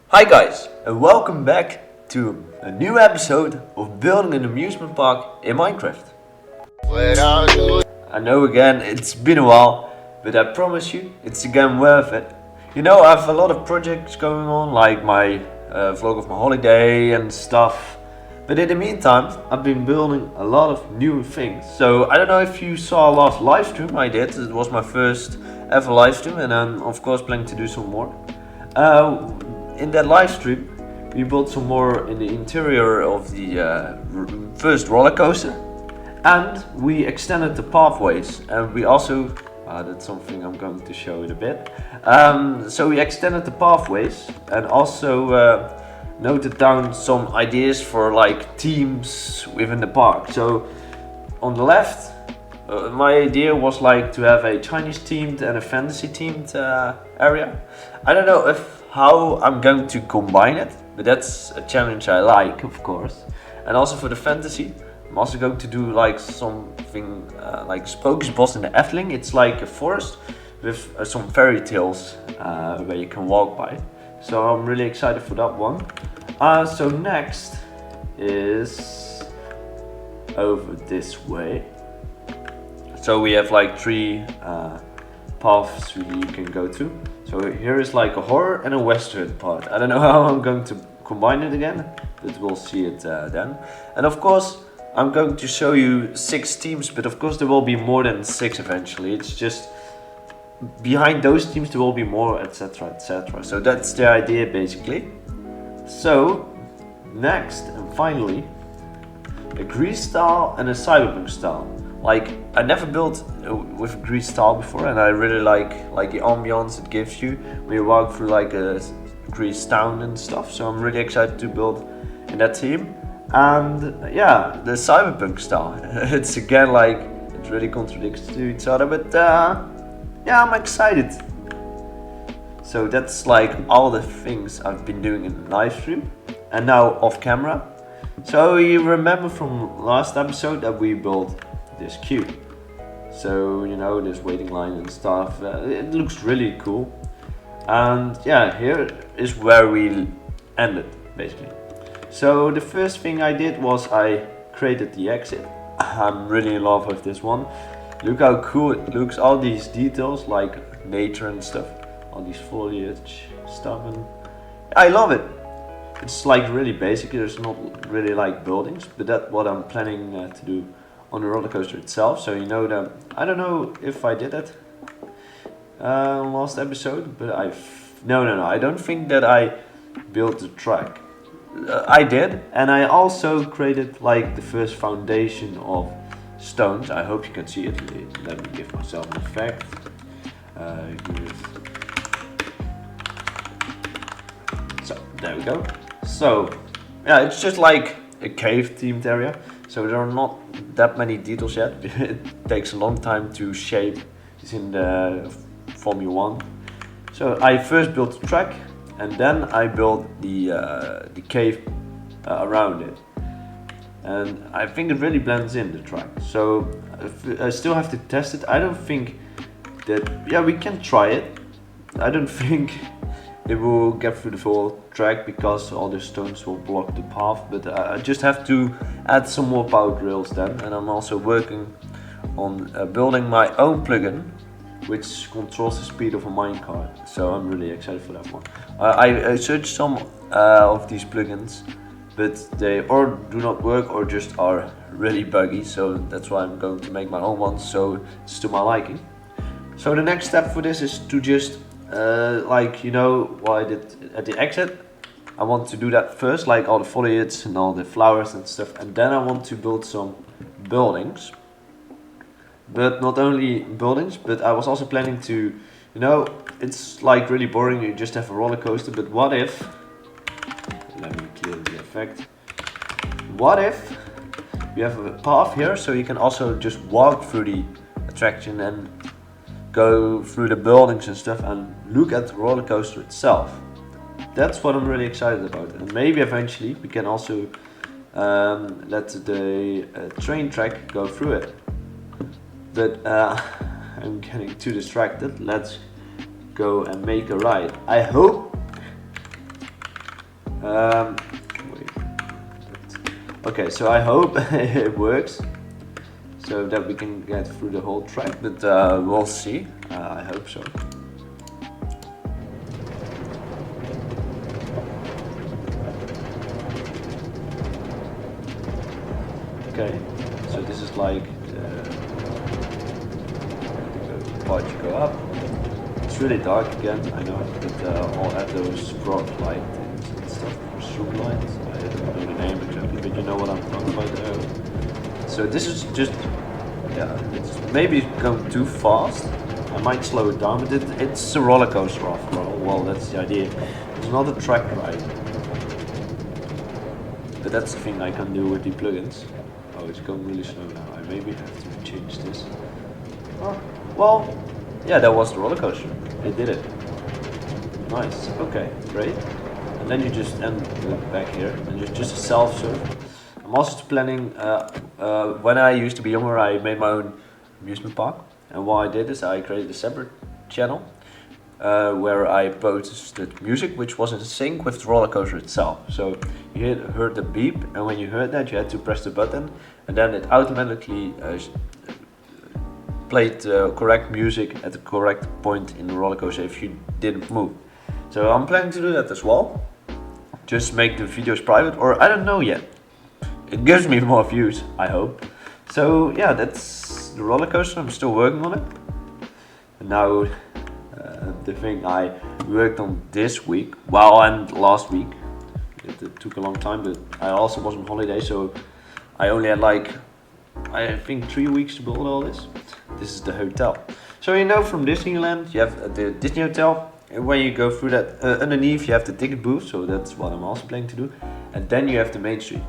Hi guys, and welcome back to a new episode of building an amusement park in Minecraft. I know again, it's been a while, but I promise you, it's again worth it. You know, I have a lot of projects going on, like my vlog of my holiday and stuff. But in the meantime, I've been building a lot of new things. So I don't know if you saw last live stream I did. It was my first ever live stream, and I'm of course planning to do some more. In that live stream, we built some more in the interior of the first roller coaster, and we extended the pathways, and we also that's something I'm going to show in a bit. So we extended the pathways and also noted down some ideas for like teams within the park. So on the left, my idea was like to have a Chinese themed and a fantasy themed area. I don't know how I'm going to combine it, but that's a challenge I like, of course. And also for the fantasy, I'm also going to do like something like Sprookjesbos in the Efteling. It's like a forest with some fairy tales where you can walk by. So I'm really excited for that one. So next is over this way. So we have like three paths you can go to. So here is like a horror and a western part. I don't know how I'm going to combine it again, but we'll see it then. And of course, I'm going to show you 6 teams, but of course there will be more than 6 eventually. It's just behind those teams there will be more, etc, etc. So that's the idea basically. So next and finally, a Greece style and a cyberpunk style. Like, I never built with a Greece style before, and I really like the ambiance it gives you when you walk through like a Greece town and stuff. So I'm really excited to build in that team. And yeah, the cyberpunk style. It's again like, it really contradicts to each other, but yeah, I'm excited. So that's like all the things I've been doing in the live stream and now off camera. So you remember from last episode that we built this cube. So you know, this waiting line and stuff, it looks really cool. And yeah, here is where we ended basically. So the first thing I did was I created the exit. I'm really in love with this one. Look how cool it looks, all these details like nature and stuff, all these foliage stuff, and I love it. It's like really basic, there's not really like buildings, but that's what I'm planning to do on the roller coaster itself. So you know that, I don't know if I did it last episode, but no, I don't think that I built the track. I did, and I also created like the first foundation of stones. I hope you can see it. Let me give myself an effect. So there we go. So yeah, it's just like a cave themed area. So there are not that many details yet. It takes a long time to shape this in the Formula 1. So I first built the track, and then I built the cave around it. And I think it really blends in the track. So I still have to test it. I don't think that, yeah, we can try it. I don't think it will get through the full track because all the stones will block the path, but I just have to add some more powered rails then. And I'm also working on building my own plugin which controls the speed of a minecart. So I'm really excited for that one. I searched some of these plugins, but they or do not work or just are really buggy, so that's why I'm going to make my own one, so it's to my liking. So the next step for this is to just like, you know what I did at the exit, I want to do that first, like all the foliage and all the flowers and stuff, and then I want to build some buildings. But not only buildings, but I was also planning to, you know, it's like really boring, you just have a roller coaster, but what if, let me clear the effect, what if you have a path here, so you can also just walk through the attraction and go through the buildings and stuff and look at the roller coaster itself. That's what I'm really excited about, and maybe eventually we can also let the train track go through it. But I'm getting too distracted. Let's go and make a ride. I hope Wait. Okay, so I hope it works, so that we can get through the whole track, but we'll see. I hope so. Okay, so this is like the part you go up. It's really dark again, I know, but I'll add those broad light things and stuff, or zoom lights. I don't know the name exactly, but you know what I'm talking about. So this is just, yeah, it's maybe going too fast. I might slow it down, but it's a roller coaster after all. Well, that's the idea. It's not a track ride. But that's the thing I can do with the plugins. Oh, it's going really slow now. I maybe have to change this. Oh, well, yeah, that was the roller coaster. It did it. Nice. Okay, great. And then you just end back here, and just a self-serve. I'm also planning. When I used to be younger, I made my own amusement park, and what I did is I created a separate channel where I posted music which was in sync with the roller coaster itself. So you heard the beep, and when you heard that, you had to press the button, and then it automatically played the correct music at the correct point in the roller coaster if you didn't move. So I'm planning to do that as well. Just make the videos private, or I don't know yet. It gives me more views, I hope. So yeah, that's the roller coaster. I'm still working on it. And now the thing I worked on this week, well, and last week. It took a long time, but I also was on holiday, so I only had like, I think 3 weeks to build all this. This is the hotel. So you know, from Disneyland you have the Disney Hotel, and when you go through that, underneath you have the ticket booth, so that's what I'm also planning to do. And then you have the main street.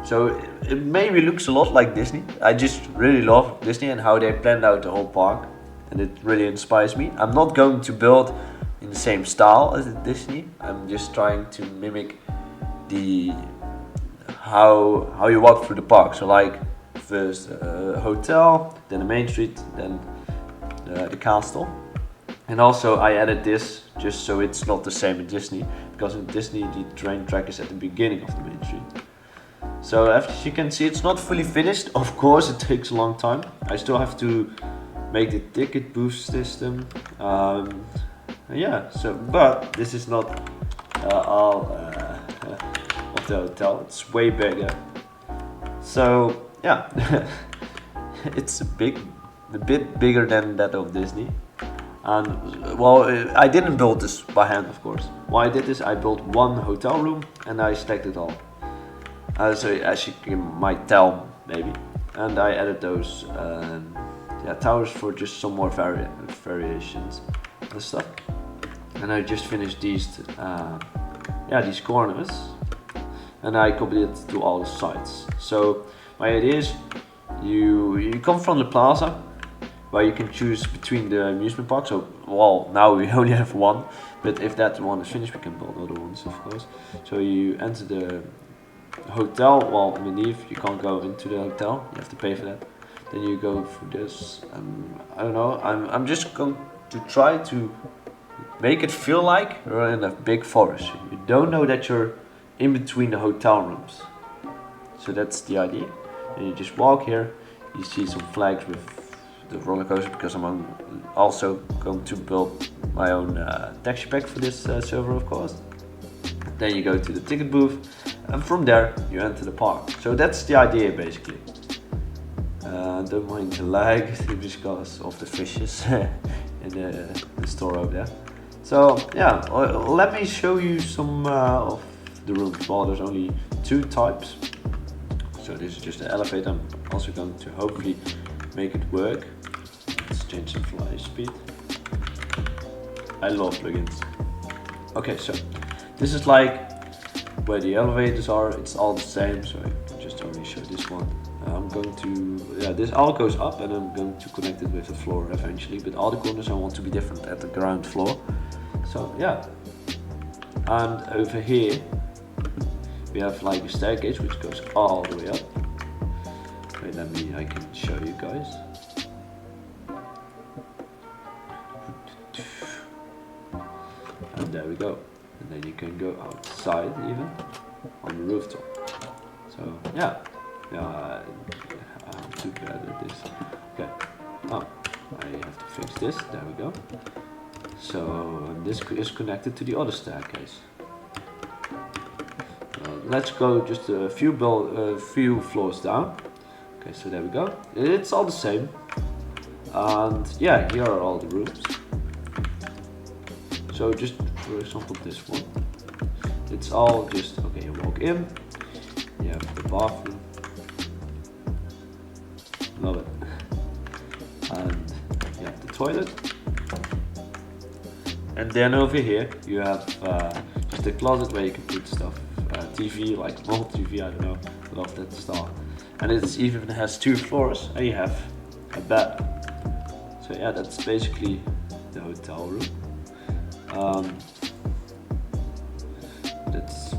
So it maybe looks a lot like Disney. I just really love Disney and how they planned out the whole park, and it really inspires me. I'm not going to build in the same style as Disney. I'm just trying to mimic the how you walk through the park. So like first hotel, then the main street, then the castle. And also I added this just so it's not the same in Disney, because in Disney the train track is at the beginning of the main street. So as you can see, it's not fully finished. Of course, it takes a long time. I still have to make the ticket booth system. Yeah, so, but this is not all of the hotel. It's way bigger. So yeah, it's a bit bigger than that of Disney. And well, I didn't build this by hand, of course. What I did is I built one hotel room and I stacked it all. So as you might tell, maybe. And I added those towers for just some more variations and stuff. And I just finished these corners, and I copied it to all the sides. So my idea is you come from the plaza, where you can choose between the amusement park. So well, now we only have one, but if that one is finished, we can build other ones, of course. So you enter the hotel. Well, underneath you can't go into the hotel, you have to pay for that. Then you go through this, I don't know, I'm just going to try to make it feel like you're in a big forest. You don't know that you're in between the hotel rooms. So that's the idea. And you just walk here, you see some flags with the roller coaster, because I'm also going to build my own texture pack for this server, of course. Then you go to the ticket booth, and from there you enter the park. So that's the idea basically. Don't mind the lag because of the fishes in the store over there. So yeah, let me show you some of the rooms. Well, there's only 2 types. So this is just the elevator. I'm also going to hopefully make it work. Let's change the fly speed. I love plugins. Okay, so this is like where the elevators are. It's all the same, so I just only show this one. I'm going to, this all goes up, and I'm going to connect it with the floor eventually, but all the corners I want to be different at the ground floor. So yeah, and over here we have like a staircase which goes all the way up. Wait, I can show you guys. And there we go. and then you can go outside even on the rooftop. So yeah, I'm too bad at this. Okay, I have to fix this. There we go. So this is connected to the other staircase. Let's go just a few floors down. Okay, so there we go. It's all the same. And yeah, here are all the rooms. So just for example this one. It's all just, okay, you walk in, you have the bathroom. Love it. And you have the toilet. And then over here you have just a closet where you can put stuff. TV, like small TV, I don't know, love that style. And it even has 2 floors and you have a bed. So yeah, that's basically the hotel room.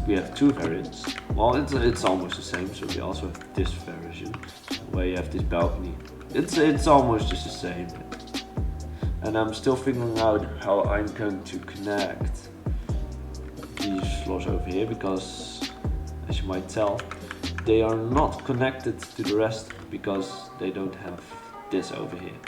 We have 2 variants. Well, it's almost the same. So we also have this version where you have this balcony. It's almost just the same. And I'm still figuring out how I'm going to connect these floors over here, because as you might tell, they are not connected to the rest because they don't have this over here.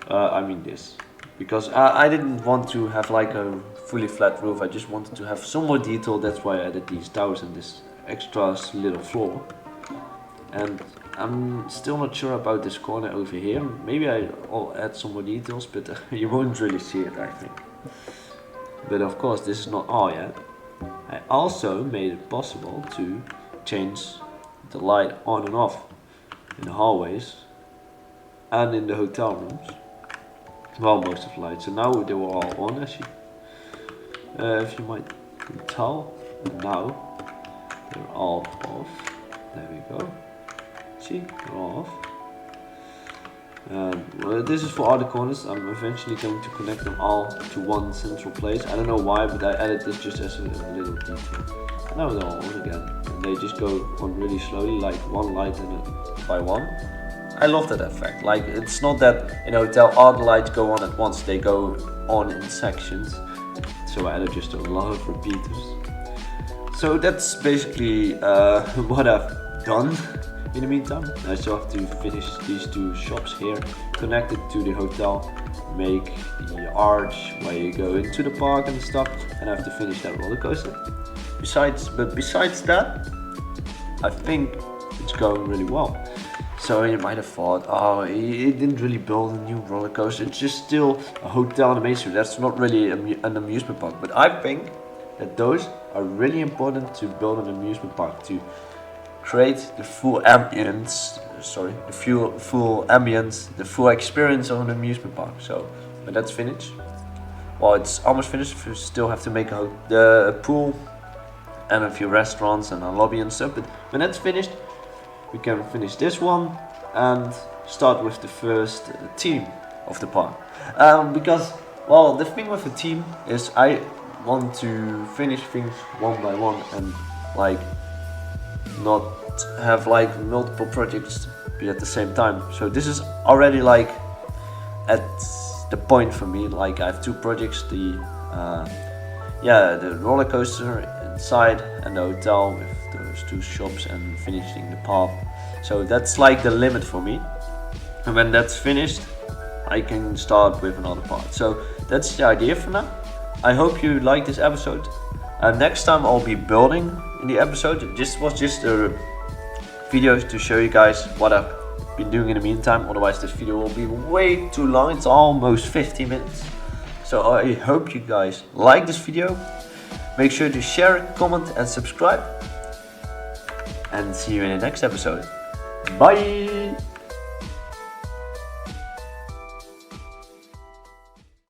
I mean this. Because I didn't want to have like a fully flat roof, I just wanted to have some more detail. That's why I added these towers and this extra little floor. And I'm still not sure about this corner over here. Maybe I'll add some more details, but you won't really see it, I think. But of course this is not all yet. I also made it possible to change the light on and off in the hallways and in the hotel rooms. Well, most of the lights. So now they were all on, as if you might tell. And now they're all off. There we go. See, they're all off. Well, this is for other corners. I'm eventually going to connect them all to one central place. I don't know why, but I added this just as a little detail. And now they're all on again. And they just go on really slowly, like one light by one. I love that effect. Like, it's not that in a hotel all the lights go on at once. They go on in sections. So I added just a lot of repeaters. So that's basically what I've done. In the meantime, I still have to finish these 2 shops here, connected to the hotel, make the arch where you go into the park and stuff, and I have to finish that roller coaster. Besides that, I think it's going really well. So you might have thought, oh, he didn't really build a new roller coaster, it's just still a hotel and a main street. That's not really an amusement park. But I think that those are really important to build an amusement park, to create the full ambience, the full experience of an amusement park. So when that's finished, well, it's almost finished. We still have to make the pool and a few restaurants and a lobby and stuff. But when that's finished, we can finish this one and start with the first theme of the park. Because, well, the thing with the theme is I want to finish things one by one and like not have like multiple projects be at the same time. So this is already like at the point for me. Like I have 2 projects, the roller coaster inside and the hotel with those 2 shops and finishing the path. So that's like the limit for me. And when that's finished, I can start with another part. So that's the idea for now. I hope you like this episode. Next time I'll be building in the episode. This was just a video to show you guys what I've been doing in the meantime. Otherwise this video will be way too long. It's almost 50 minutes. So I hope you guys like this video. Make sure to share, comment and subscribe. And see you in the next episode. Bye!